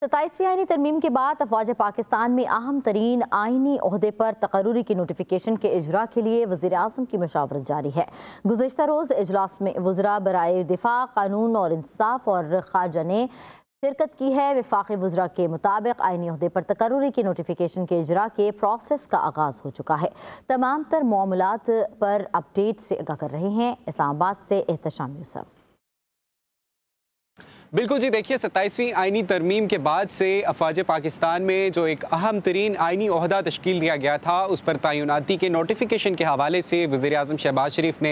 27वीं आईनी तरमीम के बाद अफवाज पाकिस्तान में अहम तरीन आईनी ओहदे पर तकर्रुरी की नोटिफिकेशन के इजरा के लिए वज़ीर आज़म की मशावरत जारी है। गुज़श्ता रोज़ इजलास में वज़रा बराए दिफा, कानून और इंसाफ और खारजा ने शिरकत की है। वफाकी वज़रा के मुताबिक आईनी ओहदे पर तकर्रुरी की नोटिफिकेशन के इजरा के प्रोसेस का आगाज़ हो चुका है। तमाम तर मामलात पर अपडेट से आगाह कर रहे हैं इस्लामाबाद से एहतशाम यूसुफ। बिल्कुल जी, देखिए 27वीं आईनी तरमीम के बाद से अफवाज पाकिस्तान में जो एक अहम तरीन आईनी ओहदा तश्कील दिया गया था उस पर तयनाती के नोटिफिकेशन के हवाले से वज़ीर आज़म शहबाज शरीफ ने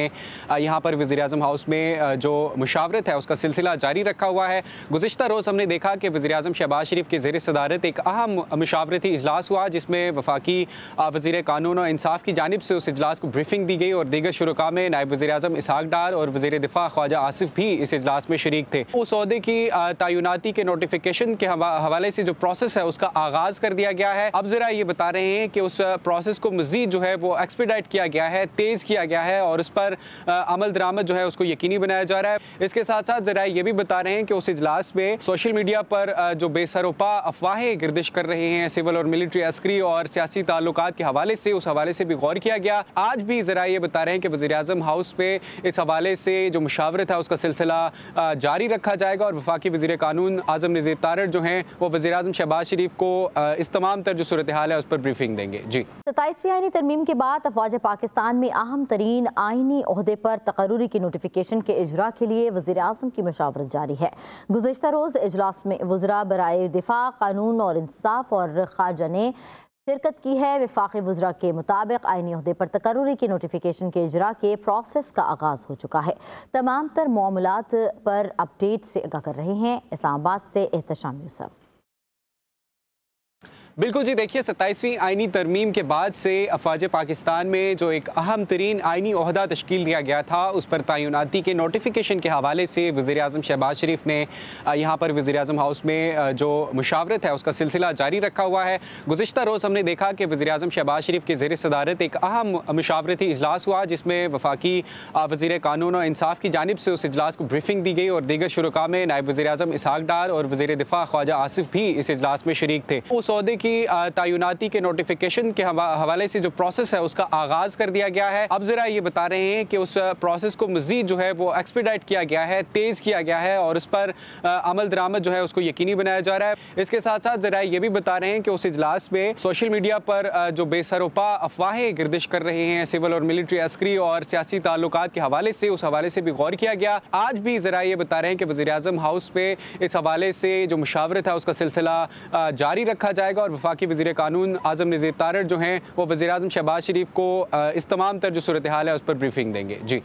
यहाँ पर वज़ीर आज़म हाउस में जो मुशावरत है उसका सिलसिला जारी रखा हुआ है। गुज़िश्ता रोज़ हमने देखा कि वज़ीर आज़म शहबाज शरीफ के ज़ेर सदारत एक अहम मुशावरती इजलास हुआ जिसमें वफाकी वज़ीर कानून और इंसाफ की जानिब से उस इजलास को ब्रीफिंग दी गई और दीगर शुरका में नायब वज़ीर आज़म इसहाक डार और वज़ीर दिफा ख्वाजा आसिफ भी इस इजलास में शरीक थे। उस ओहदे की तयनाती के नोटिफिकेशन के हवाले से जो प्रोसेस है उसका आगाज़ कर दिया गया है। अब ज़रा ये बता रहे हैं कि उस प्रोसेस को मज़ीद जो है वो एक्सपीडाइट किया गया है, तेज़ किया गया है और उस पर अमल दरामद जो है उसको यकीनी बनाया जा रहा है। इसके साथ साथ ज़रा ये भी बता रहे हैं कि उस इजलास में सोशल मीडिया पर जो बेसरोपा अफवाहें गर्दिश कर रहे हैं सिविल और मिलिट्री, अस्करी और सियासी ताल्लुकात के हवाले से, उस हवाले से भी गौर किया गया। आज भी ज़रा ये बता रहे हैं कि वज़ीर आज़म हाउस पे इस हवाले से जो मुशावरत है उसका सिलसिला जारी रखा जाएगा और वफाकी वज़ीर कानून आज़म नज़ीर तारड़ जो हैं वो वज़ीर आज़म शहबाज शरीफ को इस तमाम तर जो सूरत हाल है उस पर ब्रीफिंग देंगे। जी, 27वीं आईनी तरमीम के बाद अफवाज पाकिस्तान में अहम तरीन आईनी ओहदे पर तकर्रुरी की नोटिफिकेशन के इजरा के लिए वज़ीर आज़म की मशावरत जारी है। गुज़श्ता रोज़ इजलास में वज़रा बराए दिफा, कानून और इंसाफ और खारजा ने शिरकत की है। वफाकी वज़रा के मुताबिक आईनी ओहदे पर तकर्रुरी की नोटिफिकेशन के इजरा के प्रोसेस का आगाज़ हो चुका है। तमाम तर मामलात पर अपडेट से आगाह कर रहे हैं इस्लामाबाद से एहतशाम यूसुफ। बिल्कुल जी, देखिए 27वीं आईनी तरमीम के बाद से अफवाज पाकिस्तान में जो एक अहम तरीन आईनी ओहदा तश्कील दिया गया था उस पर तयनाती के नोटिफिकेशन के हवाले से वज़ीर आज़म शहबाज शरीफ ने यहाँ पर वज़ीर आज़म हाउस में जो मुशावरत है उसका सिलसिला जारी रखा हुआ है। गुज़िश्ता रोज़ हमने देखा कि वज़ीर आज़म शहबाज शरीफ के ज़ेर सदारत एक अहम मुशावरती इजलास हुआ जिसमें वफाकी वज़ीर कानून और इंसाफ की जानिब से उस इजलास को ब्रीफिंग दी गई और दीगर शुरका में नायब वज़ीर आज़म इसहाक डार और वज़ीर दिफा ख्वाजा आसिफ भी इस इजलास में शरीक थे। उस ओहदे की तयनाती के नोटिफिकेशन के हवाले से जो प्रोसेस है उसका आगाज़ कर दिया गया है। अब ज़रा ये बता रहे हैं कि उस प्रोसेस को मज़ीद जो है वो एक्सपीडाइट किया गया है, तेज़ किया गया है और उस पर अमल दरामद जो है उसको यकीनी बनाया जा रहा है। इसके साथ साथ ज़रा ये भी बता रहे हैं कि उस इजलास में सोशल मीडिया पर जो बेसरोपा अफवाहें गर्दिश कर रहे हैं सिविल और मिलिट्री, अस्करी और सियासी ताल्लुकात के हवाले से, उस हवाले से भी गौर किया गया। आज भी ज़रा ये बता रहे हैं कि वज़ीर आज़म हाउस पे इस हवाले से जो मुशावरत है उसका सिलसिला जारी रखा जाएगा और वफाकी वज़ीर कानून आज़म नज़ीर तारड़ जो हैं वो वज़ीर आज़म शहबाज शरीफ को इस तमाम तर जो सूरत हाल है उस पर ब्रीफिंग देंगे। जी।